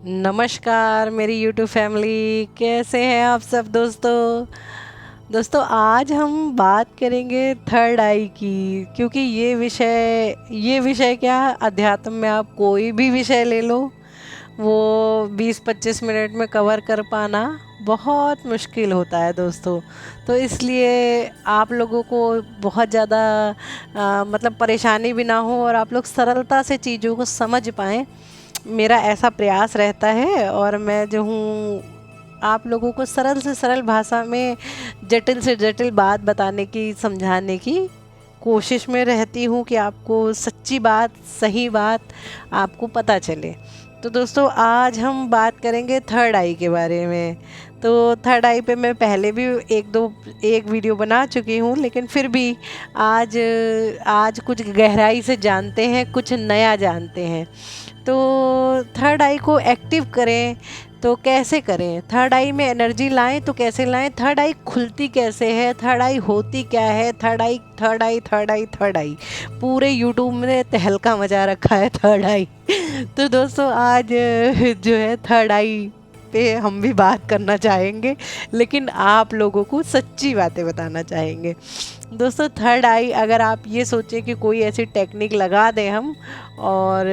नमस्कार मेरी YouTube family, कैसे हैं आप सब दोस्तों आज हम बात करेंगे थर्ड आई की। क्योंकि ये विषय क्या, अध्यात्म में आप कोई भी विषय ले लो, वो 20-25 मिनट में कवर कर पाना बहुत मुश्किल होता है दोस्तों। तो इसलिए आप लोगों को बहुत ज़्यादा मतलब परेशानी भी ना हो और आप लोग सरलता से चीज़ों को समझ पाएँ, मेरा ऐसा प्रयास रहता है। और मैं जो हूँ आप लोगों को सरल से सरल भाषा में जटिल से जटिल बात बताने की, समझाने की कोशिश में रहती हूँ कि आपको सच्ची बात, सही बात आपको पता चले। तो दोस्तों आज हम बात करेंगे थर्ड आई के बारे में। तो थर्ड आई पे मैं पहले भी एक वीडियो बना चुकी हूँ, लेकिन फिर भी आज आज कुछ गहराई से जानते हैं, कुछ नया जानते हैं। तो थर्ड आई को एक्टिव करें तो कैसे करें, थर्ड आई में एनर्जी लाएं तो कैसे लाएं, थर्ड आई खुलती कैसे है, थर्ड आई होती क्या है, थर्ड आई पूरे यूट्यूब में तहलका मचा रखा है थर्ड आई। तो दोस्तों आज जो है थर्ड आई पे हम भी बात करना चाहेंगे, लेकिन आप लोगों को सच्ची बातें बताना चाहेंगे। दोस्तों थर्ड आई, अगर आप ये सोचें कि कोई ऐसी टेक्निक लगा दें हम और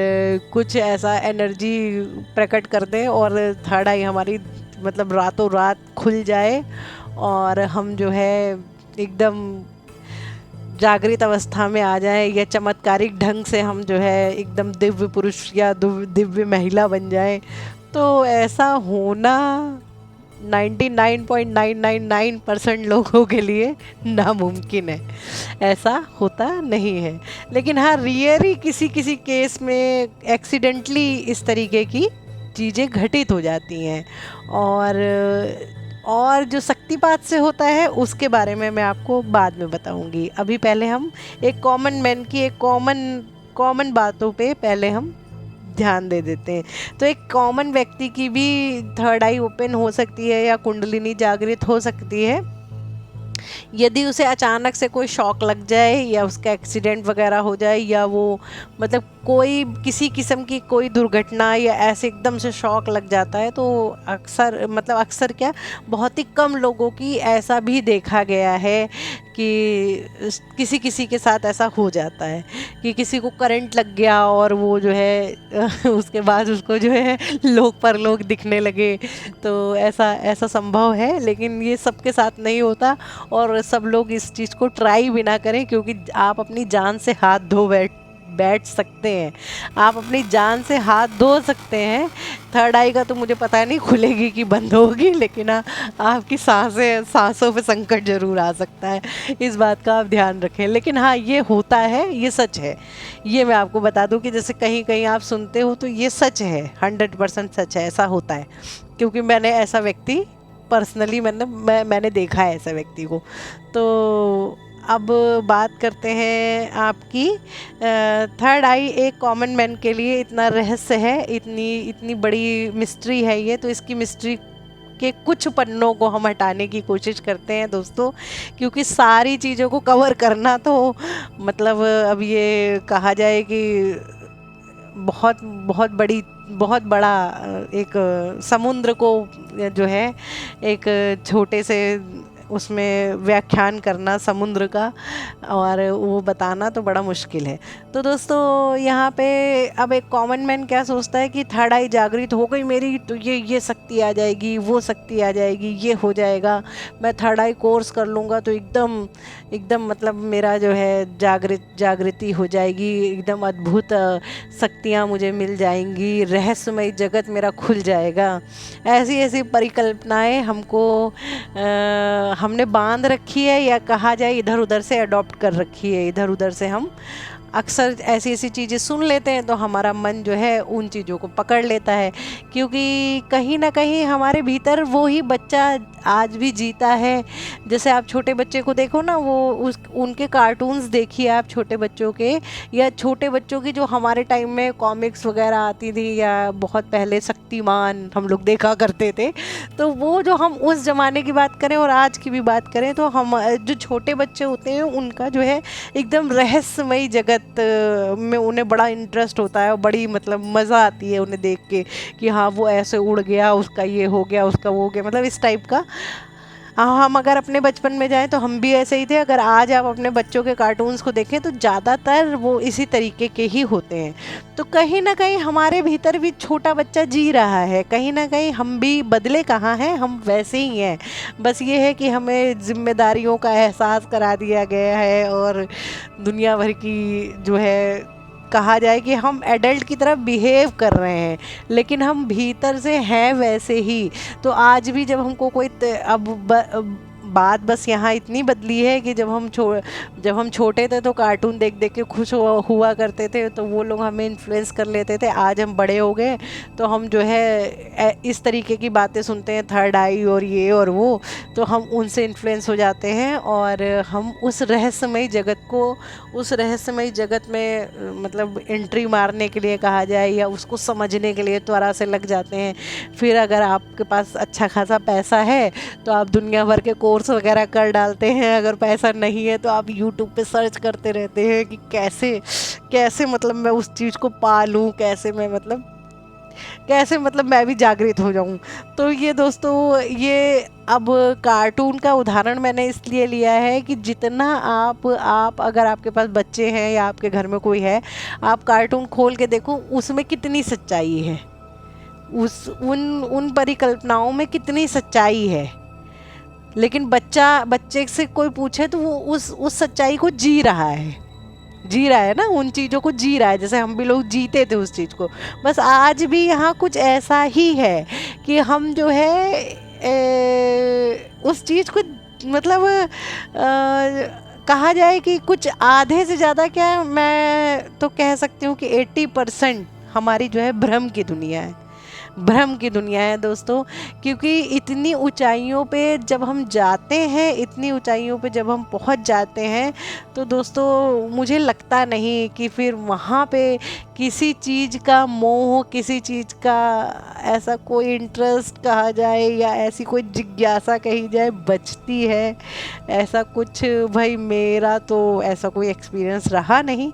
कुछ ऐसा एनर्जी प्रकट कर दें और थर्ड आई हमारी मतलब रातों रात खुल जाए और हम जो है एकदम जागृत अवस्था में आ जाएं, या चमत्कारिक ढंग से हम जो है एकदम दिव्य पुरुष या दिव्य महिला बन जाएं, तो ऐसा होना 99.999% लोगों के लिए नामुमकिन है। ऐसा होता नहीं है। लेकिन हाँ, रियली किसी किसी केस में एक्सीडेंटली इस तरीके की चीज़ें घटित हो जाती हैं। और जो शक्तिपात से होता है उसके बारे में मैं आपको बाद में बताऊंगी। अभी पहले हम एक कॉमन मैन की एक कॉमन बातों पे पहले हम ध्यान दे देते हैं। तो एक कॉमन व्यक्ति की भी थर्ड आई ओपन हो सकती है या कुंडलिनी जागृत हो सकती है यदि उसे अचानक से कोई शॉक लग जाए, या उसका एक्सीडेंट वगैरह हो जाए, या वो मतलब कोई किसी किस्म की कोई दुर्घटना या ऐसे एकदम से शॉक लग जाता है। तो अक्सर क्या, बहुत ही कम लोगों की ऐसा भी देखा गया है कि किसी किसी के साथ ऐसा हो जाता है कि किसी को करंट लग गया और वो जो है उसके बाद उसको जो है लोक परलोक दिखने लगे। तो ऐसा संभव है, लेकिन ये सबके साथ नहीं होता और सब लोग इस चीज़ को ट्राई भी ना करें, क्योंकि आप अपनी जान से हाथ धो बैठ सकते हैं। आप अपनी जान से हाथ धो सकते हैं। थर्ड आई का तो मुझे पता नहीं खुलेगी कि बंद होगी, लेकिन आपकी सांसों पे संकट जरूर आ सकता है। इस बात का आप ध्यान रखें। लेकिन हाँ, ये होता है, ये सच है। ये मैं आपको बता दूं कि जैसे कहीं कहीं आप सुनते हो तो ये सच है, 100% सच है, ऐसा होता है। क्योंकि मैंने ऐसा व्यक्ति पर्सनली मैंने देखा है ऐसा व्यक्ति को। तो अब बात करते हैं आपकी थर्ड आई। एक कॉमन मैन के लिए इतना रहस्य है, इतनी बड़ी मिस्ट्री है ये। तो इसकी मिस्ट्री के कुछ पन्नों को हम हटाने की कोशिश करते हैं दोस्तों, क्योंकि सारी चीज़ों को कवर करना तो मतलब अब ये कहा जाए कि बहुत बड़ा एक समुद्र को जो है एक छोटे से उसमें व्याख्यान करना समुद्र का, और वो बताना तो बड़ा मुश्किल है। तो दोस्तों यहाँ पे अब एक कॉमन मैन क्या सोचता है कि थर्ड आई जागृत हो गई मेरी तो ये शक्ति आ जाएगी, वो शक्ति आ जाएगी, ये हो जाएगा, मैं थर्ड आई कोर्स कर लूँगा तो एकदम मतलब मेरा जो है जागृति हो जाएगी, एकदम अद्भुत शक्तियाँ मुझे मिल जाएंगी, रहस्यमय जगत मेरा खुल जाएगा। ऐसी ऐसी परिकल्पनाएं हमने बांध रखी है, या कहा जाए इधर उधर से अडॉप्ट कर रखी है। इधर उधर से हम अक्सर ऐसी ऐसी चीज़ें सुन लेते हैं तो हमारा मन जो है उन चीज़ों को पकड़ लेता है, क्योंकि कहीं ना कहीं हमारे भीतर वो ही बच्चा आज भी जीता है। जैसे आप छोटे बच्चे को देखो ना, वो उनके कार्टून्स देखिए आप छोटे बच्चों के, या छोटे बच्चों की जो हमारे टाइम में कॉमिक्स वगैरह आती थी, या बहुत पहले शक्तिमान हम लोग देखा करते थे। तो वो जो हम उस ज़माने की बात करें और आज की भी बात करें, तो हम जो छोटे बच्चे होते हैं उनका जो है एकदम रहस्यमयी जगत जगत में उन्हें बड़ा इंटरेस्ट होता है और बड़ी मतलब मज़ा आती है उन्हें देख के कि हाँ वो ऐसे उड़ गया, उसका ये हो गया, उसका वो हो गया, मतलब इस टाइप का। हम अगर अपने बचपन में जाएं तो हम भी ऐसे ही थे। अगर आज आप अपने बच्चों के कार्टून्स को देखें तो ज़्यादातर वो इसी तरीके के ही होते हैं। तो कहीं ना कहीं हमारे भीतर भी छोटा बच्चा जी रहा है, कहीं ना कहीं हम भी बदले कहाँ हैं, हम वैसे ही हैं। बस ये है कि हमें जिम्मेदारियों का एहसास करा दिया गया है और दुनिया भर की जो है कहा जाए कि हम एडल्ट की तरह बिहेव कर रहे हैं, लेकिन हम भीतर से हैं वैसे ही। तो आज भी जब हमको कोई बात बस यहाँ इतनी बदली है कि जब हम छोटे थे तो कार्टून देख देख के खुश हुआ करते थे, तो वो लोग हमें इन्फ्लुएंस कर लेते थे। आज हम बड़े हो गए तो हम जो है इस तरीके की बातें सुनते हैं, थर्ड आई और ये और वो, तो हम उनसे इन्फ्लुएंस हो जाते हैं और हम उस रहस्यमय जगत में मतलब एंट्री मारने के लिए कहा जाए या उसको समझने के लिए त्वरा से लग जाते हैं। फिर अगर आपके पास अच्छा खासा पैसा है तो आप दुनिया भर के कोर्स वगैरह कर डालते हैं। अगर पैसा नहीं है तो आप यूट्यूब पे सर्च करते रहते हैं कि कैसे मतलब मैं उस चीज़ को पालूं, कैसे मतलब मैं भी जागृत हो जाऊं। तो ये दोस्तों, ये अब कार्टून का उदाहरण मैंने इसलिए लिया है कि जितना आप अगर आपके पास बच्चे हैं या आपके घर में कोई है, आप कार्टून खोल के देखो उसमें कितनी सच्चाई है, उन परिकल्पनाओं में कितनी सच्चाई है। लेकिन बच्चे से कोई पूछे तो वो उस सच्चाई को जी रहा है ना, उन चीज़ों को जी रहा है जैसे हम भी लोग जीते थे उस चीज़ को। बस आज भी यहाँ कुछ ऐसा ही है कि हम जो है उस चीज़ को मतलब कहा जाए कि कुछ आधे से ज़्यादा, क्या मैं तो कह सकती हूँ कि 80% हमारी जो है भ्रम की दुनिया है दोस्तों। क्योंकि इतनी ऊंचाइयों पे जब हम जाते हैं, इतनी ऊंचाइयों पे जब हम पहुंच जाते हैं, तो दोस्तों मुझे लगता नहीं कि फिर वहाँ पे किसी चीज़ का मोह, किसी चीज़ का ऐसा कोई इंटरेस्ट कहा जाए या ऐसी कोई जिज्ञासा कही जाए बचती है। ऐसा कुछ भाई मेरा तो ऐसा कोई एक्सपीरियंस रहा नहीं।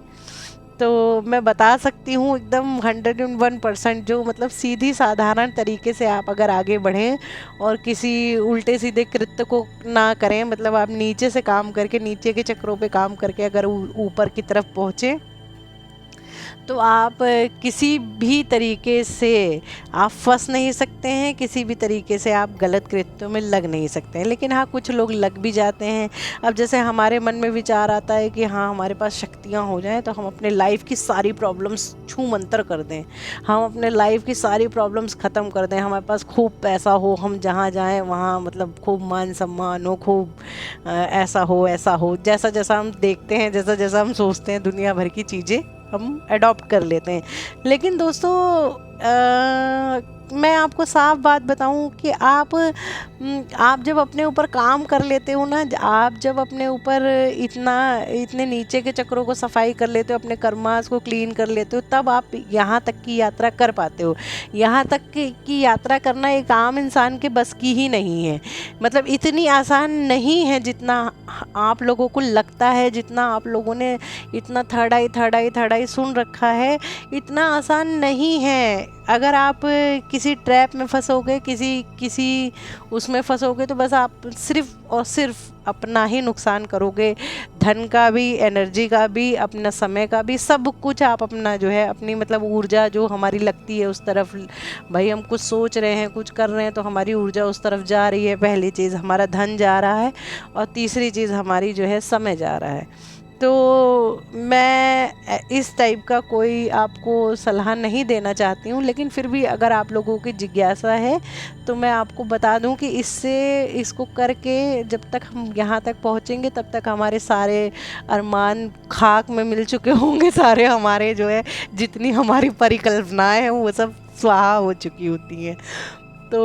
तो मैं बता सकती हूँ एकदम 101% जो मतलब सीधी साधारण तरीके से आप अगर आगे बढ़ें और किसी उल्टे सीधे कृत्य को ना करें, मतलब आप नीचे से काम करके, नीचे के चक्रों पे काम करके अगर ऊपर की तरफ पहुँचे, तो आप किसी भी तरीके से आप फंस नहीं सकते हैं, किसी भी तरीके से आप गलत कृत्यों में लग नहीं सकते हैं। लेकिन हाँ, कुछ लोग लग भी जाते हैं। अब जैसे हमारे मन में विचार आता है कि हाँ हमारे पास शक्तियाँ हो जाएं तो हम अपने लाइफ की सारी प्रॉब्लम्स छू मंतर कर दें, हम अपने लाइफ की सारी प्रॉब्लम्स ख़त्म कर दें, हमारे पास खूब पैसा हो, हम जहाँ जाएँ वहाँ मतलब खूब मान सम्मान हो, खूब ऐसा हो, जैसा जैसा हम देखते हैं, जैसा जैसा हम सोचते हैं, दुनिया भर की चीज़ें हम अडॉप्ट कर लेते हैं। लेकिन दोस्तों मैं आपको साफ बात बताऊं कि आप जब अपने ऊपर काम कर लेते हो ना, आप जब अपने ऊपर इतने नीचे के चक्रों को सफाई कर लेते हो, अपने कर्मास को क्लीन कर लेते हो, तब आप यहाँ तक की यात्रा कर पाते हो। यहाँ तक की यात्रा करना एक आम इंसान के बस की ही नहीं है। मतलब इतनी आसान नहीं है जितना आप लोगों को लगता है, जितना आप लोगों ने इतना थर्ड आई सुन रखा है, इतना आसान नहीं है। अगर आप किसी ट्रैप में फंसोगे, किसी उसमें फंसोगे, तो बस आप सिर्फ और सिर्फ अपना ही नुकसान करोगे, धन का भी, एनर्जी का भी, अपना समय का भी, सब कुछ आप अपना जो है अपनी मतलब ऊर्जा जो हमारी लगती है उस तरफ, भाई हम कुछ सोच रहे हैं, कुछ कर रहे हैं तो हमारी ऊर्जा उस तरफ जा रही है। पहली चीज़ हमारा धन जा रहा है और तीसरी चीज़ हमारी जो है समय जा रहा है। तो मैं इस टाइप का कोई आपको सलाह नहीं देना चाहती हूँ, लेकिन फिर भी अगर आप लोगों की जिज्ञासा है तो मैं आपको बता दूँ कि इसको करके जब तक हम यहाँ तक पहुँचेंगे तब तक हमारे सारे अरमान खाक में मिल चुके होंगे, सारे हमारे जो है जितनी हमारी परिकल्पनाएं हैं वो सब स्वाहा हो चुकी होती हैं। तो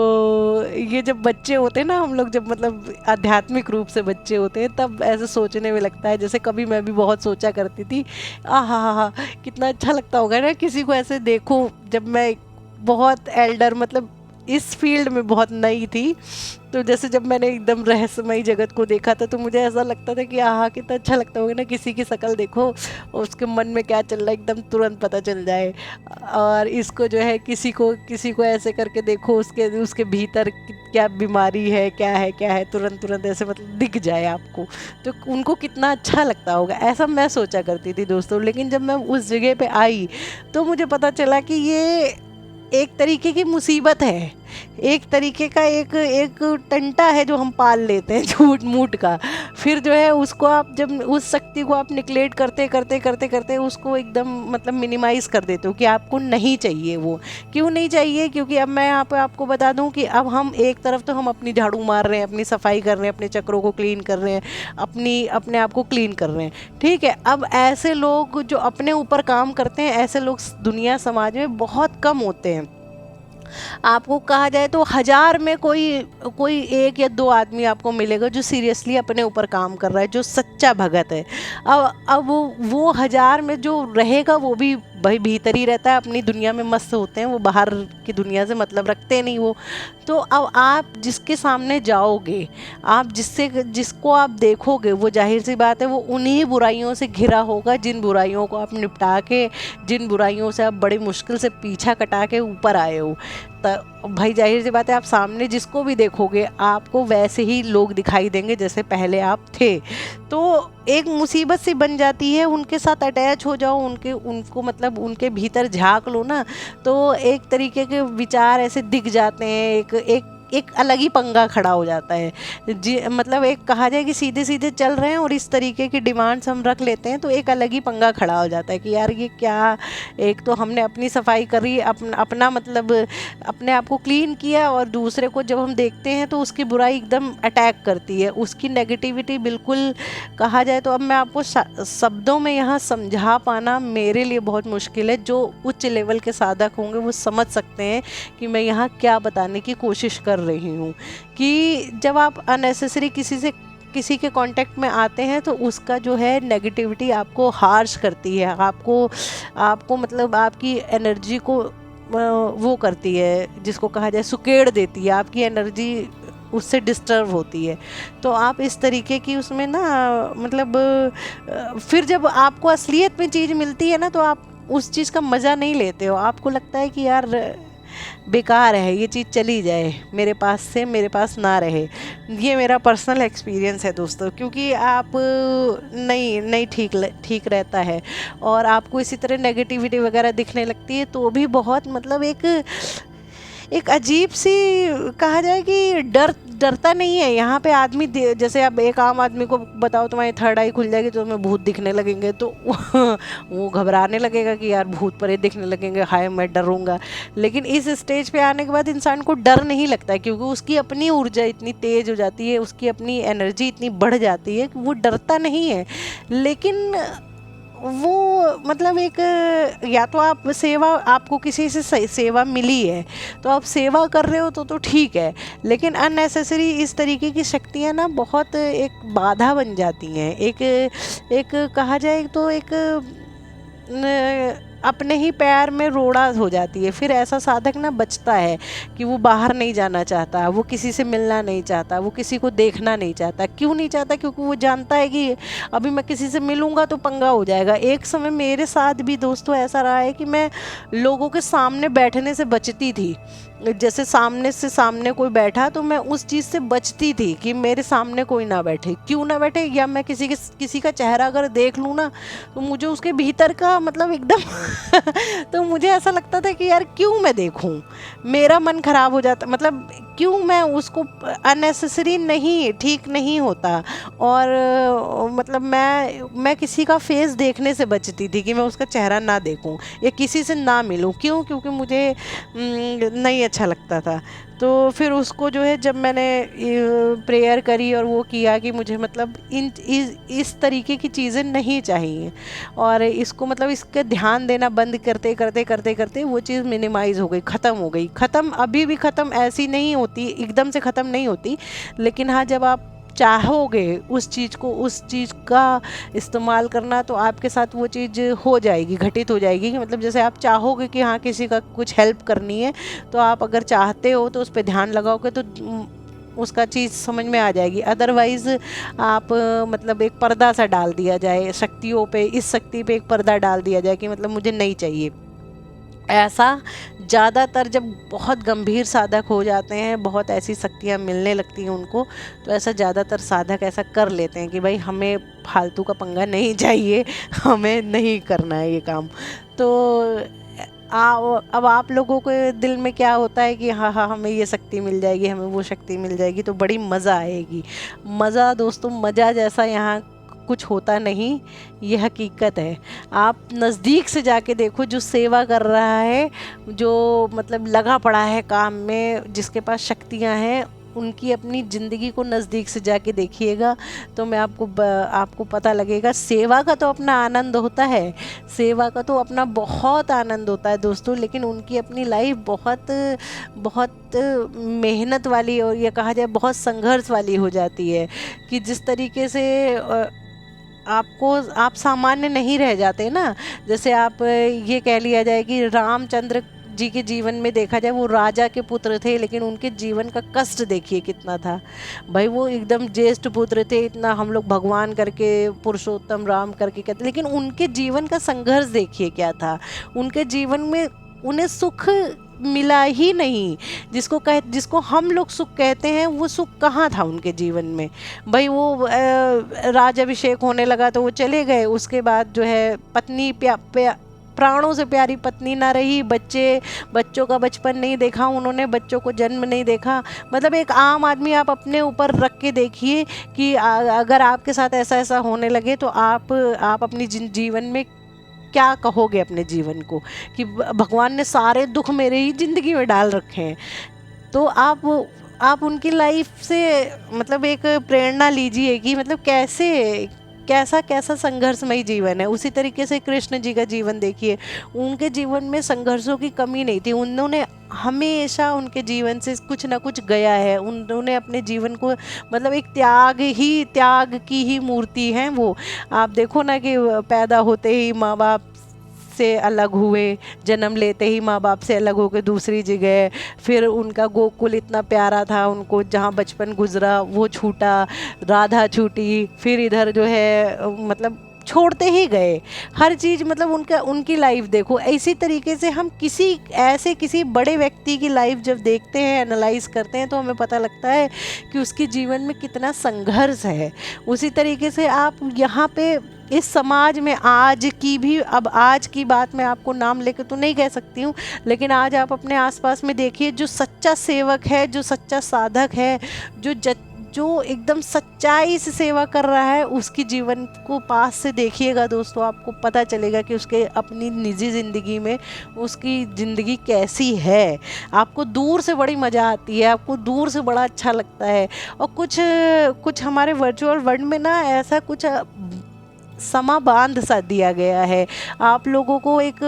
ये जब बच्चे होते हैं ना, हम लोग जब मतलब आध्यात्मिक रूप से बच्चे होते हैं, तब ऐसे सोचने में लगता है, जैसे कभी मैं भी बहुत सोचा करती थी, हा कितना अच्छा लगता होगा ना किसी को ऐसे देखो, जब मैं बहुत एल्डर मतलब इस फील्ड में बहुत नई थी। तो जैसे जब मैंने एकदम रहस्यमय जगत को देखा था तो मुझे ऐसा लगता था कि आहा कितना अच्छा लगता होगा ना, किसी की शक्ल देखो और उसके मन में क्या चल रहा है एकदम तुरंत पता चल जाए। और इसको जो है किसी को ऐसे करके देखो, उसके उसके भीतर क्या बीमारी है, क्या है, तुरंत तुरंत ऐसे मतलब दिख जाए आपको, तो उनको कितना अच्छा लगता होगा, ऐसा मैं सोचा करती थी दोस्तों। लेकिन जब मैं उस जगह पे आई तो मुझे पता चला कि ये एक तरीके की मुसीबत है, एक तरीके का एक एक टंटा है जो हम पाल लेते हैं झूठ मूठ का। फिर जो है उसको आप जब उस शक्ति को आप निगलेक्ट करते करते करते करते उसको एकदम मतलब मिनिमाइज़ कर देते हो कि आपको नहीं चाहिए वो। क्यों नहीं चाहिए? क्योंकि अब मैं यहाँ पे आपको बता दूँ कि अब हम एक तरफ तो हम अपनी झाड़ू मार रहे हैं, अपनी सफाई कर रहे हैं, अपने चक्रों को क्लीन कर रहे हैं, अपने आप को क्लीन कर रहे हैं, ठीक है। अब ऐसे लोग जो अपने ऊपर काम करते हैं, ऐसे लोग दुनिया समाज में बहुत कम होते हैं। आपको कहा जाए तो 1000 में कोई 1 या 2 आदमी आपको मिलेगा जो सीरियसली अपने ऊपर काम कर रहा है, जो सच्चा भगत है। अब वो 1000 में जो रहेगा वो भी भाई भीतर ही रहता है, अपनी दुनिया में मस्त होते हैं, वो बाहर की दुनिया से मतलब रखते नहीं वो। तो अब आप जिसके सामने जाओगे, आप जिसको आप देखोगे, वो जाहिर सी बात है वो उन्हीं बुराइयों से घिरा होगा जिन बुराइयों को आप निपटा के, जिन बुराइयों से आप बड़ी मुश्किल से पीछा कटा के ऊपर आए हो। भाई जाहिर सी बात है आप सामने जिसको भी देखोगे आपको वैसे ही लोग दिखाई देंगे जैसे पहले आप थे। तो एक मुसीबत सी बन जाती है, उनके साथ अटैच हो जाओ, उनको मतलब उनके भीतर झांक लो ना, तो एक तरीके के विचार ऐसे दिख जाते हैं, एक अलग ही पंगा खड़ा हो जाता है जी। मतलब एक कहा जाए कि सीधे सीधे चल रहे हैं और इस तरीके की डिमांड्स हम रख लेते हैं तो एक अलग ही पंगा खड़ा हो जाता है कि यार ये क्या, एक तो हमने अपनी सफाई करी, अपना मतलब अपने आप को क्लीन किया, और दूसरे को जब हम देखते हैं तो उसकी बुराई एकदम अटैक करती है, उसकी नेगेटिविटी बिल्कुल कहा जाए तो अब मैं आपको शब्दों में यहाँ समझा पाना मेरे लिए बहुत मुश्किल है। जो उच्च लेवल के साधक होंगे वो समझ सकते हैं कि मैं यहाँ क्या बताने की कोशिश कर रही हूँ। कि जब आप अननेसेसरी किसी के कांटेक्ट में आते हैं तो उसका जो है नेगेटिविटी आपको हार्श करती है, आपको मतलब आपकी एनर्जी को वो करती है, जिसको कहा जाए सुकेड़ देती है, आपकी एनर्जी उससे डिस्टर्ब होती है। तो आप इस तरीके की उसमें ना मतलब फिर जब आपको असलियत में चीज़ मिलती है ना तो आप उस चीज़ का मज़ा नहीं लेते हो, आपको लगता है कि यार बेकार है, ये चीज़ चली जाए मेरे पास ना रहे। ये मेरा पर्सनल एक्सपीरियंस है दोस्तों, क्योंकि आप नहीं ठीक रहता है और आपको इसी तरह नेगेटिविटी वगैरह दिखने लगती है तो भी बहुत मतलब एक अजीब सी कहा जाए कि डरता नहीं है यहाँ पे आदमी। जैसे अब एक आम आदमी को बताओ तुम्हारी थर्ड आई खुल जाएगी तो तुम्हें भूत दिखने लगेंगे तो वो घबराने लगेगा कि यार भूत प्रेत दिखने लगेंगे, हाय मैं डरूंगा। लेकिन इस स्टेज पे आने के बाद इंसान को डर नहीं लगता है, क्योंकि उसकी अपनी ऊर्जा इतनी तेज हो जाती है, उसकी अपनी एनर्जी इतनी बढ़ जाती है कि वो डरता नहीं है। लेकिन वो मतलब एक या तो आप आपको किसी से सेवा मिली है तो आप सेवा कर रहे हो तो ठीक है, लेकिन अननेसेसरी इस तरीके की शक्तियाँ ना बहुत एक बाधा बन जाती हैं। एक कहा जाए तो एक अपने ही पैर में रोड़ा हो जाती है। फिर ऐसा साधक ना बचता है कि वो बाहर नहीं जाना चाहता, वो किसी से मिलना नहीं चाहता, वो किसी को देखना नहीं चाहता। क्यों नहीं चाहता? क्योंकि वो जानता है कि अभी मैं किसी से मिलूंगा तो पंगा हो जाएगा। एक समय मेरे साथ भी दोस्तों ऐसा रहा है कि मैं लोगों के सामने बैठने से बचती थी। जैसे सामने कोई बैठा तो मैं उस चीज़ से बचती थी कि मेरे सामने कोई ना बैठे। क्यों ना बैठे? या मैं किसी का चेहरा अगर देख लूँ ना तो मुझे उसके भीतर का मतलब एकदम तो मुझे ऐसा लगता था कि यार क्यों मैं देखूं, मेरा मन खराब हो जाता, मतलब क्यों मैं उसको अननेसेसरी नहीं, ठीक नहीं होता। और मतलब मैं किसी का फेस देखने से बचती थी कि मैं उसका चेहरा ना देखूं या किसी से ना मिलूं। क्यों? क्योंकि मुझे नहीं अच्छा लगता था। तो फिर उसको जो है जब मैंने प्रेयर करी और वो किया कि मुझे मतलब इस तरीके की चीज़ें नहीं चाहिए, और इसको मतलब इसके ध्यान देना बंद करते करते करते करते वो चीज़ मिनिमाइज़ हो गई, ख़त्म हो गई। ख़त्म अभी भी ख़त्म ऐसी नहीं होती, एकदम से ख़त्म नहीं होती, लेकिन हाँ जब आप चाहोगे उस चीज़ को, उस चीज़ का इस्तेमाल करना, तो आपके साथ वो चीज़ हो जाएगी, घटित हो जाएगी। कि मतलब जैसे आप चाहोगे कि हाँ किसी का कुछ हेल्प करनी है, तो आप अगर चाहते हो तो उस पर ध्यान लगाओगे तो उसका चीज़ समझ में आ जाएगी। अदरवाइज़ आप मतलब एक पर्दा सा डाल दिया जाए शक्तियों पे, इस शक्ति पे एक पर्दा डाल दिया जाए कि मतलब मुझे नहीं चाहिए। ऐसा ज़्यादातर जब बहुत गंभीर साधक हो जाते हैं, बहुत ऐसी शक्तियाँ मिलने लगती हैं उनको, तो ऐसा ज़्यादातर साधक ऐसा कर लेते हैं कि भाई हमें फालतू का पंगा नहीं चाहिए, हमें नहीं करना है ये काम। तो अब आप लोगों के दिल में क्या होता है कि हाँ हाँ हमें ये शक्ति मिल जाएगी, हमें वो शक्ति मिल जाएगी तो बड़ी मज़ा आएगी। मज़ा दोस्तों, मज़ा जैसा यहाँ कुछ होता नहीं, ये हकीकत है। आप नज़दीक से जाके देखो, जो सेवा कर रहा है, जो मतलब लगा पड़ा है काम में, जिसके पास शक्तियाँ हैं, उनकी अपनी ज़िंदगी को नज़दीक से जाके देखिएगा तो मैं आपको पता लगेगा। सेवा का तो अपना आनंद होता है, सेवा का तो अपना बहुत आनंद होता है दोस्तों, लेकिन उनकी अपनी लाइफ बहुत बहुत मेहनत वाली, और ये कहा जाए बहुत संघर्ष वाली हो जाती है। कि जिस तरीके से आप सामान्य नहीं रह जाते ना। जैसे आप ये कह लिया जाए कि रामचंद्र जी के जीवन में देखा जाए, वो राजा के पुत्र थे, लेकिन उनके जीवन का कष्ट देखिए कितना था भाई। वो एकदम ज्येष्ठ पुत्र थे, इतना हम लोग भगवान करके, पुरुषोत्तम राम करके कहते, लेकिन उनके जीवन का संघर्ष देखिए क्या था। उनके जीवन में उन्हें सुख मिला ही नहीं। जिसको हम लोग सुख कहते हैं, वो सुख कहाँ था उनके जीवन में भाई। वो राजाभिषेक होने लगा तो वो चले गए, उसके बाद जो है पत्नी प्राणों से प्यारी पत्नी ना रही, बच्चों का बचपन नहीं देखा उन्होंने, बच्चों को जन्म नहीं देखा। मतलब एक आम आदमी आप अपने ऊपर रख के देखिए कि अगर आपके साथ ऐसा ऐसा होने लगे तो आप अपनी जीवन में क्या कहोगे अपने जीवन को, कि भगवान ने सारे दुख मेरे ही ज़िंदगी में डाल रखे हैं। तो आप उनकी लाइफ से मतलब एक प्रेरणा लीजिए कि मतलब कैसा संघर्षमयी जीवन है। उसी तरीके से कृष्ण जी का जीवन देखिए, उनके जीवन में संघर्षों की कमी नहीं थी। उन्होंने हमेशा, उनके जीवन से कुछ ना कुछ गया है। उन्होंने अपने जीवन को मतलब एक त्याग की ही मूर्ति हैं वो। आप देखो ना कि पैदा होते ही माँ बाप से अलग हुए, जन्म लेते ही माँ बाप से अलग होकर दूसरी जगह, फिर उनका गोकुल इतना प्यारा था उनको, जहाँ बचपन गुजरा वो छूटा, राधा छूटी, फिर इधर जो है मतलब छोड़ते ही गए हर चीज़। मतलब उनकी लाइफ देखो। इसी तरीके से हम किसी बड़े व्यक्ति की लाइफ जब देखते हैं, एनालाइज करते हैं, तो हमें पता लगता है कि उसके जीवन में कितना संघर्ष है। उसी तरीके से आप यहाँ पे इस समाज में आज की बात मैं आपको नाम लेकर तो नहीं कह सकती हूँ, लेकिन आज आप अपने आसपास में देखिए, जो सच्चा सेवक है, जो सच्चा साधक है, जो एकदम सच्चाई से सेवा कर रहा है, उसकी जीवन को पास से देखिएगा दोस्तों, आपको पता चलेगा कि उसके अपनी निजी ज़िंदगी में उसकी ज़िंदगी कैसी है। आपको दूर से बड़ी मज़ा आती है, आपको दूर से बड़ा अच्छा लगता है। और कुछ हमारे वर्चुअल वर्ल्ड में ना ऐसा कुछ समा बांध सा दिया गया है। आप लोगों को एक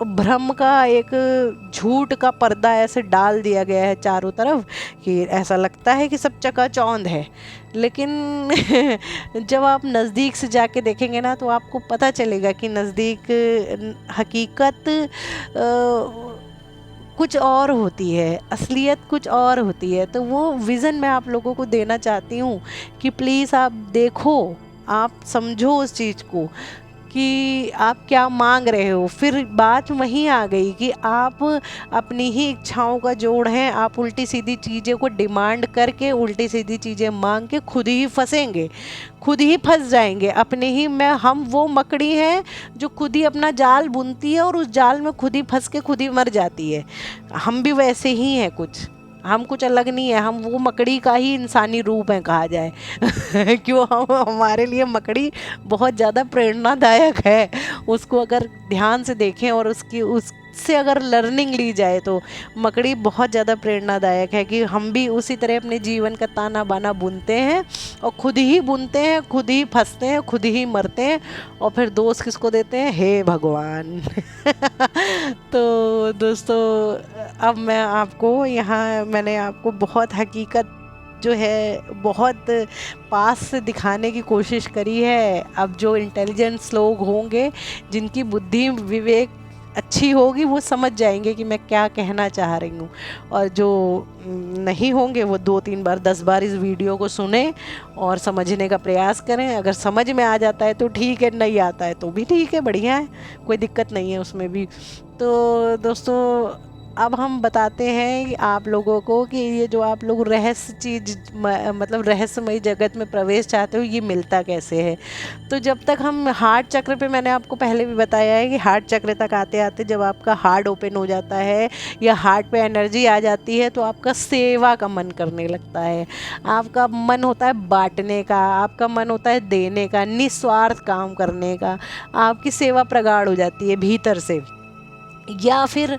भ्रम का, एक झूठ का पर्दा ऐसे डाल दिया गया है चारों तरफ कि ऐसा लगता है कि सब चकाचौंध है। लेकिन जब आप नज़दीक से जाके देखेंगे ना, तो आपको पता चलेगा कि नज़दीक हकीकत कुछ और होती है, असलियत कुछ और होती है। तो वो विज़न मैं आप लोगों को देना चाहती हूँ कि प्लीज़ आप देखो, आप समझो उस चीज़ को कि आप क्या मांग रहे हो। फिर बात वहीं आ गई कि आप अपनी ही इच्छाओं का जोड़ हैं। आप उल्टी सीधी चीज़ें को डिमांड करके, उल्टी सीधी चीज़ें मांग के खुद ही फंसेंगे, खुद ही फंस जाएंगे अपने ही में। हम वो मकड़ी हैं जो खुद ही अपना जाल बुनती है और उस जाल में खुद ही फंस के खुद ही मर जाती है। हम भी वैसे ही हैं, हम कुछ अलग नहीं है, हम वो मकड़ी का ही इंसानी रूप है कहा जाए। क्यों, हमारे लिए मकड़ी बहुत ज़्यादा प्रेरणादायक है। उसको अगर ध्यान से देखें और उससे अगर लर्निंग ली जाए तो मकड़ी बहुत ज़्यादा प्रेरणादायक है। कि हम भी उसी तरह अपने जीवन का ताना बाना बुनते हैं और खुद ही बुनते हैं, खुद ही फंसते हैं, खुद ही मरते हैं, और फिर दोष किसको देते हैं? हे भगवान। तो दोस्तों, अब मैंने आपको बहुत हकीकत जो है बहुत पास से दिखाने की कोशिश करी है। अब जो इंटेलिजेंस लोग होंगे, जिनकी बुद्धि विवेक अच्छी होगी, वो समझ जाएंगे कि मैं क्या कहना चाह रही हूँ। और जो नहीं होंगे वो 2-3 बार 10 बार इस वीडियो को सुने और समझने का प्रयास करें। अगर समझ में आ जाता है तो ठीक है, नहीं आता है तो भी ठीक है, बढ़िया है, कोई दिक्कत नहीं है उसमें भी। तो दोस्तों अब हम बताते हैं आप लोगों को कि ये जो आप लोग रहस्य चीज मतलब रहस्यमयी जगत में प्रवेश चाहते हो, ये मिलता कैसे है। तो जब तक हम हार्ट चक्र पे, मैंने आपको पहले भी बताया है कि हार्ट चक्र तक आते आते जब आपका हार्ट ओपन हो जाता है या हार्ट पे एनर्जी आ जाती है, तो आपका सेवा का मन करने लगता है। आपका मन होता है बांटने का, आपका मन होता है देने का, निस्वार्थ काम करने का। आपकी सेवा प्रगाढ़ हो जाती है भीतर से। या फिर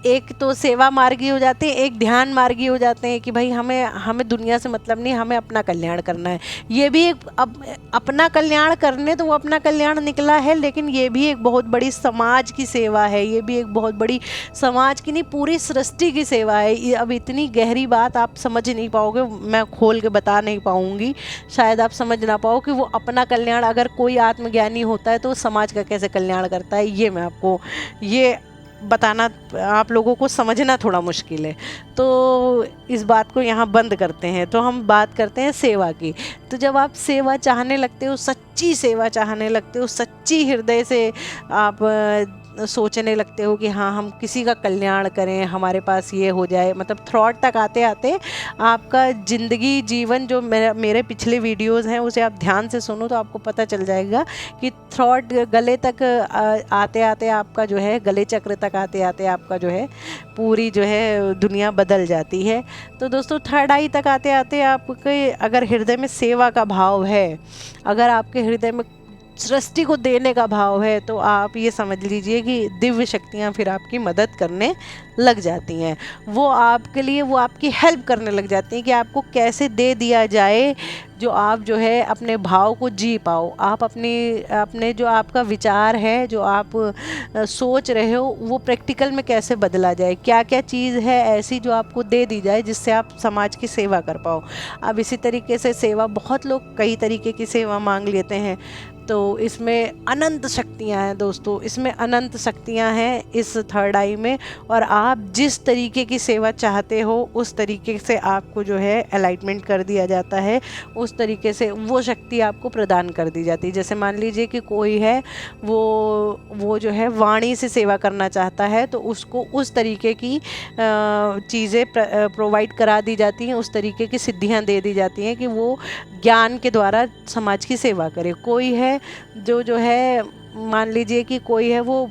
एक तो सेवा मार्गी हो जाते हैं, एक ध्यान मार्गी हो जाते हैं कि भाई हमें दुनिया से मतलब नहीं, हमें अपना कल्याण करना है। ये भी एक अपना कल्याण करने तो वो अपना कल्याण निकला है, लेकिन ये भी एक बहुत बड़ी समाज की सेवा है। ये भी एक बहुत बड़ी समाज की नहीं, पूरी सृष्टि की सेवा है। अब इतनी गहरी बात आप समझ नहीं पाओगे, मैं खोल के बता नहीं पाऊँगी, शायद आप समझ ना पाओ कि वो अपना कल्याण, अगर कोई आत्मज्ञानी होता है तो समाज का कैसे कल्याण करता है, ये मैं आपको ये बताना, आप लोगों को समझना थोड़ा मुश्किल है। तो इस बात को यहाँ बंद करते हैं। तो हम बात करते हैं सेवा की। तो जब आप सेवा चाहने लगते हो, सच्ची सेवा चाहने लगते हो, सच्ची हृदय से आप सोचने लगते हो कि हाँ हम किसी का कल्याण करें, हमारे पास ये हो जाए, मतलब थॉट तक आते आते आपका ज़िंदगी जीवन, जो मेरे पिछले वीडियोस हैं उसे आप ध्यान से सुनो तो आपको पता चल जाएगा कि थॉट गले तक आते आते आपका जो है, गले चक्र तक आते आते आपका जो है पूरी जो है दुनिया बदल जाती है। तो दोस्तों थर्ड आई तक आते आते आपके अगर हृदय में सेवा का भाव है, अगर आपके हृदय में सृष्टि को देने का भाव है, तो आप ये समझ लीजिए कि दिव्य शक्तियाँ फिर आपकी मदद करने लग जाती हैं। वो आपके लिए, वो आपकी हेल्प करने लग जाती हैं कि आपको कैसे दे दिया जाए, जो आप जो है अपने भाव को जी पाओ। आप अपने जो आपका विचार है, जो आप सोच रहे हो, वो प्रैक्टिकल में कैसे बदला जाए, क्या क्या चीज़ है ऐसी जो आपको दे दी जाए जिससे आप समाज की सेवा कर पाओ। अब इसी तरीके से सेवा, बहुत लोग कई तरीके की सेवा मांग लेते हैं, तो इसमें अनंत शक्तियाँ हैं दोस्तों, इसमें अनंत शक्तियाँ हैं इस थर्ड आई में। और आप जिस तरीके की सेवा चाहते हो उस तरीके से आपको जो है अलाइटमेंट कर दिया जाता है, उस तरीके से वो शक्ति आपको प्रदान कर दी जाती है। जैसे मान लीजिए कि कोई है, वो जो है वाणी से सेवा करना चाहता है, तो उसको उस तरीके की चीज़ें प्रोवाइड करा दी जाती हैं, उस तरीके की सिद्धियाँ दे दी जाती हैं कि वो ज्ञान के द्वारा समाज की सेवा करे। कोई है जो है, मान लीजिए कि कोई है वो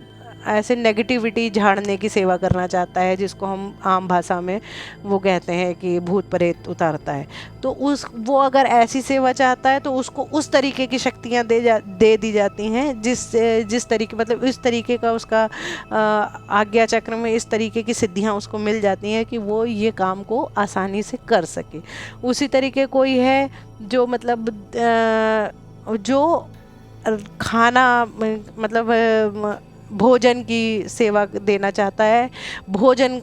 ऐसे नेगेटिविटी झाड़ने की सेवा करना चाहता है, जिसको हम आम भाषा में वो कहते हैं कि भूत प्रेत उतारता है। तो वो अगर ऐसी सेवा चाहता है तो उसको उस तरीके की शक्तियाँ दे दी जाती हैं, जिस तरीके, मतलब इस तरीके का उसका आज्ञा चक्र में इस तरीके की सिद्धियाँ उसको मिल जाती हैं कि वो ये काम को आसानी से कर सके। उसी तरीके कोई है जो मतलब जो खाना, मतलब भोजन की सेवा देना चाहता है, भोजन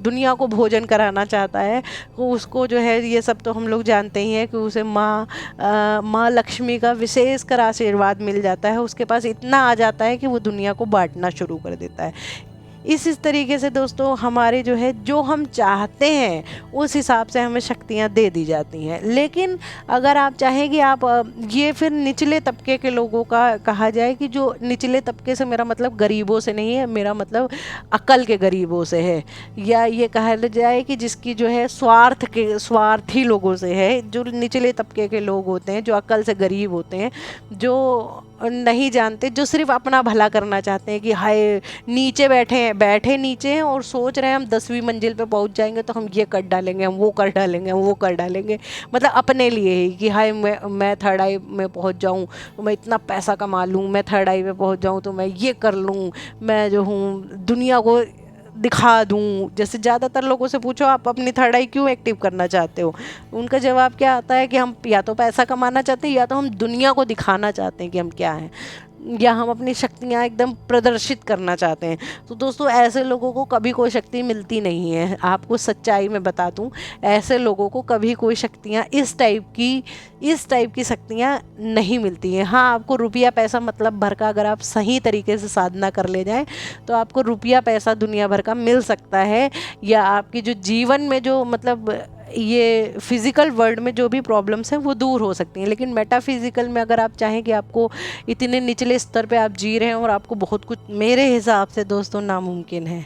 दुनिया को भोजन कराना चाहता है, तो उसको जो है, ये सब तो हम लोग जानते ही हैं कि उसे माँ लक्ष्मी का विशेष कर आशीर्वाद मिल जाता है। उसके पास इतना आ जाता है कि वो दुनिया को बांटना शुरू कर देता है। इस तरीके से दोस्तों हमारे जो है, जो हम चाहते हैं उस हिसाब से हमें शक्तियाँ दे दी जाती हैं। लेकिन अगर आप चाहें कि आप ये फिर निचले तबके के लोगों का कहा जाए, कि जो निचले तबके से मेरा मतलब गरीबों से नहीं है, मेरा मतलब अकल के गरीबों से है, या ये कहा जाए कि जिसकी जो है स्वार्थी लोगों से है। जो निचले तबके के लोग होते हैं, जो अकल से गरीब होते हैं, जो नहीं जानते, जो सिर्फ अपना भला करना चाहते हैं कि हाय नीचे बैठे नीचे हैं और सोच रहे हैं हम 10वीं मंजिल पे पहुंच जाएंगे तो हम ये कर डालेंगे, हम वो कर डालेंगे, हम वो कर डालेंगे, मतलब अपने लिए ही कि हाय मैं थर्ड आई में पहुंच जाऊं तो मैं इतना पैसा कमा लूं, मैं थर्ड आई में पहुंच जाऊं तो मैं ये कर लूं, मैं जो हूँ दुनिया को दिखा दूं। जैसे ज़्यादातर लोगों से पूछो आप अपनी थर्ड आई क्यों एक्टिव करना चाहते हो, उनका जवाब क्या आता है कि हम या तो पैसा कमाना चाहते हैं, या तो हम दुनिया को दिखाना चाहते हैं कि हम क्या हैं। या हम अपनी शक्तियाँ एकदम प्रदर्शित करना चाहते हैं। तो दोस्तों ऐसे लोगों को कभी कोई शक्ति मिलती नहीं है। आपको सच्चाई में बता दूं, ऐसे लोगों को कभी कोई शक्तियाँ इस टाइप की शक्तियाँ नहीं मिलती हैं। हाँ, आपको रुपया पैसा मतलब भर का अगर आप सही तरीके से साधना कर ले जाएं तो आपको रुपया पैसा दुनिया भर का मिल सकता है, या आपकी जो जीवन में जो मतलब ये फिज़िकल वर्ल्ड में जो भी प्रॉब्लम्स हैं वो दूर हो सकती हैं। लेकिन मेटाफिज़िकल में अगर आप चाहें कि आपको इतने निचले स्तर पे आप जी रहे हैं और आपको बहुत कुछ, मेरे हिसाब से दोस्तों नामुमकिन है।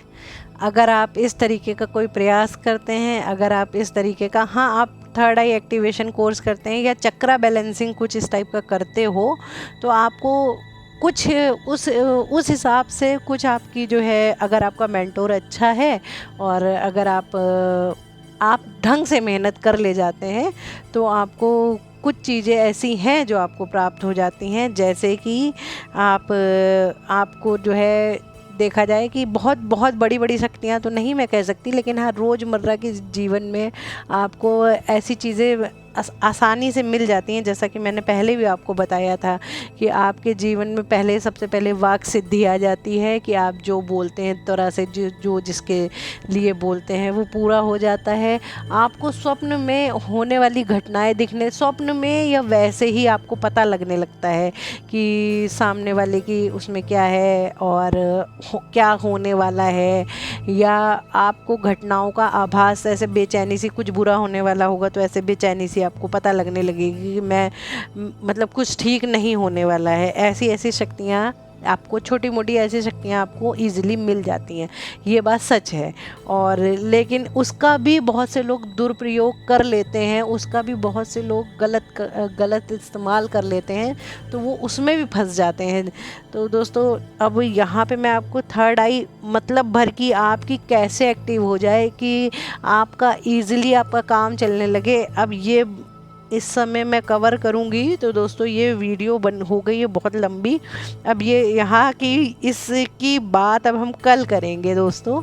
अगर आप इस तरीके का कोई प्रयास करते हैं, अगर आप इस तरीके का, हाँ, आप थर्ड आई एक्टिवेशन कोर्स करते हैं या चक्रा बैलेंसिंग कुछ इस टाइप का करते हो, तो आपको कुछ उस हिसाब से कुछ आपकी जो है, अगर आपका मेंटोर अच्छा है और अगर आप ढंग से मेहनत कर ले जाते हैं तो आपको कुछ चीज़ें ऐसी हैं जो आपको प्राप्त हो जाती हैं। जैसे कि आपको जो है देखा जाए कि बहुत बहुत बड़ी बड़ी शक्तियाँ तो नहीं मैं कह सकती, लेकिन हाँ, रोज़मर्रा के जीवन में आपको ऐसी चीज़ें आसानी से मिल जाती हैं। जैसा कि मैंने पहले भी आपको बताया था कि आपके जीवन में सबसे पहले वाक सिद्धि आ जाती है कि आप जो बोलते हैं तरह से जो जिसके लिए बोलते हैं वो पूरा हो जाता है। आपको स्वप्न में होने वाली घटनाएं दिखने, स्वप्न में या वैसे ही आपको पता लगने लगता है कि सामने वाले की उसमें क्या है और क्या होने वाला है, या आपको घटनाओं का आभास, ऐसे बेचैनी सी, कुछ बुरा होने वाला होगा तो ऐसे बेचैनी सी आपको पता लगने लगेगी कि मैं मतलब कुछ ठीक नहीं होने वाला है। ऐसी ऐसी शक्तियाँ आपको, छोटी मोटी ऐसी शक्तियाँ आपको ईज़िली मिल जाती हैं, ये बात सच है। और लेकिन उसका भी बहुत से लोग दुरुपयोग कर लेते हैं, उसका भी बहुत से लोग गलत इस्तेमाल कर लेते हैं, तो वो उसमें भी फंस जाते हैं। तो दोस्तों अब यहाँ पे मैं आपको थर्ड आई मतलब भर की आपकी कैसे एक्टिव हो जाए कि आपका ईज़िली आपका काम चलने लगे, अब ये इस समय मैं कवर करूँगी। तो दोस्तों ये वीडियो हो गई है बहुत लंबी, अब ये यहाँ की इसकी बात अब हम कल करेंगे दोस्तों।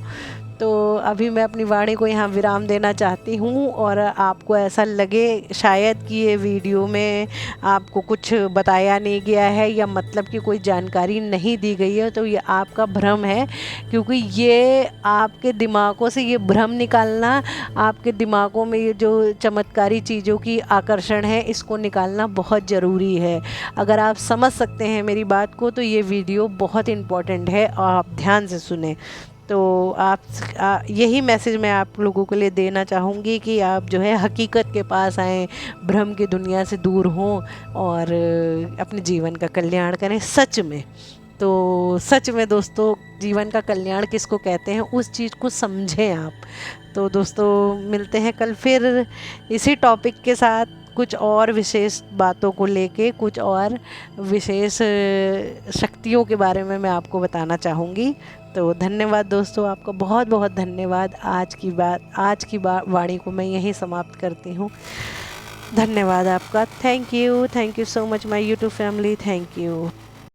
तो अभी मैं अपनी वाणी को यहाँ विराम देना चाहती हूँ, और आपको ऐसा लगे शायद कि ये वीडियो में आपको कुछ बताया नहीं गया है या मतलब कि कोई जानकारी नहीं दी गई है, तो ये आपका भ्रम है। क्योंकि ये आपके दिमागों से ये भ्रम निकालना, आपके दिमागों में ये जो चमत्कारी चीज़ों की आकर्षण है, इसको निकालना बहुत ज़रूरी है। अगर आप समझ सकते हैं मेरी बात को तो ये वीडियो बहुत इम्पॉर्टेंट है और आप ध्यान से सुने। तो यही मैसेज मैं आप लोगों के लिए देना चाहूँगी कि आप जो है हकीकत के पास आएँ, भ्रम की दुनिया से दूर हों और अपने जीवन का कल्याण करें सच में। तो सच में दोस्तों, जीवन का कल्याण किसको कहते हैं उस चीज़ को समझें आप। तो दोस्तों मिलते हैं कल फिर इसी टॉपिक के साथ, कुछ और विशेष बातों को लेके, कुछ और विशेष शक्तियों के बारे में मैं आपको बताना चाहूँगी। तो धन्यवाद दोस्तों, आपका बहुत बहुत धन्यवाद। आज की वाणी को मैं यहीं समाप्त करती हूँ। धन्यवाद आपका। Thank you so much my YouTube family, thank you.